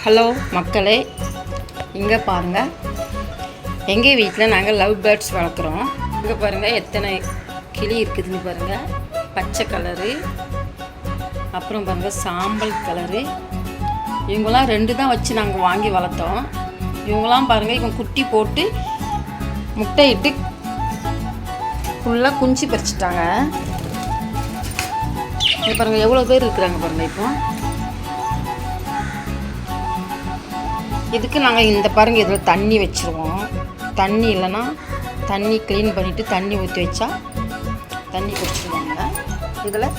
Hello மக்களே, இங்கே பாருங்கள், எங்கள் வீட்டில் நாங்கள் லவ் பேர்ட்ஸ் வளர்க்குறோம். இங்கே பாருங்கள் எத்தனை கிளி இருக்குதுன்னு பாருங்கள். பச்சை கலரு, அப்புறம் பாருங்கள் சாம்பல் கலரு. இவங்களாம் 2 தான் வச்சு நாங்கள் வாங்கி வளர்த்தோம். இவங்களாம் பாருங்கள், இவங்க குட்டி போட்டு முட்டையிட்டு ஃபுல்லாக குஞ்சு பறிச்சிட்டாங்க. இங்கே பாருங்கள் எவ்வளோ பேர் இருக்கிறாங்க பாருங்கள். இப்போ இதுக்கு நாங்கள் இந்த பாருங்கள் இதில் தண்ணி வச்சுருவோம். தண்ணி இல்லைன்னா தண்ணி க்ளீன் பண்ணிவிட்டு தண்ணி ஊற்றி வச்சா தண்ணி குடிச்சிடுவாங்க. இதில்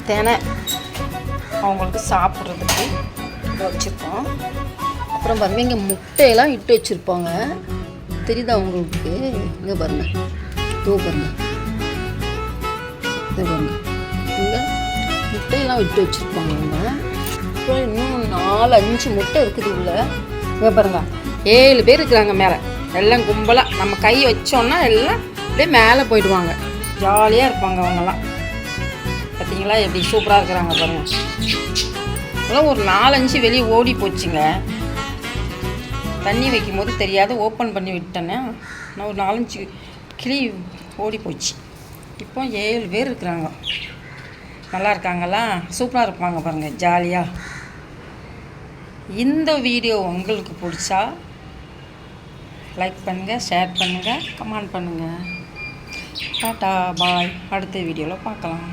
தினை அவங்களுக்கு சாப்பிட்றதுக்கு இதை வச்சுருக்கோம். அப்புறம் பாருங்கள் இங்கே முட்டையெல்லாம் இட்டு வச்சுருப்பாங்க. தெரியுதா அவங்களுக்கு? இங்கே பாருங்கள், இதோ பாருங்கள், இது பாருங்கள், இங்கே முட்டையெல்லாம் விட்டு வச்சுருப்பாங்க. இவங்க அப்புறம் இன்னும் 4-5 முட்டை இருக்குது உள்ள. இங்கே பாருங்கள் 7 பேர் இருக்கிறாங்க மேலே. எல்லாம் கும்பலாக நம்ம கை வச்சோன்னா எல்லாம் அப்படியே மேலே போயிடுவாங்க. ஜாலியாக இருப்பாங்க அவங்கெல்லாம். பார்த்தீங்களா எப்படி சூப்பராக இருக்கிறாங்க பாருங்கள். அதெல்லாம் ஒரு 4-5 வெளியே ஓடி போச்சுங்க. தண்ணி வைக்கும் போது தெரியாத ஓப்பன் பண்ணி விட்டேன்னா நான் ஒரு 4-5 கிளி ஓடி போச்சு. இப்போ 7 பேர் இருக்கிறாங்க. நல்லா இருக்காங்களா? சூப்பராக இருப்பாங்க பாருங்கள், ஜாலியாக. இந்த வீடியோ உங்களுக்கு பிடிச்சா லைக் பண்ணுங்கள், ஷேர் பண்ணுங்கள், கமெண்ட் பண்ணுங்கள். டாட்டா பாய். அடுத்த வீடியோவில் பார்க்கலாம்.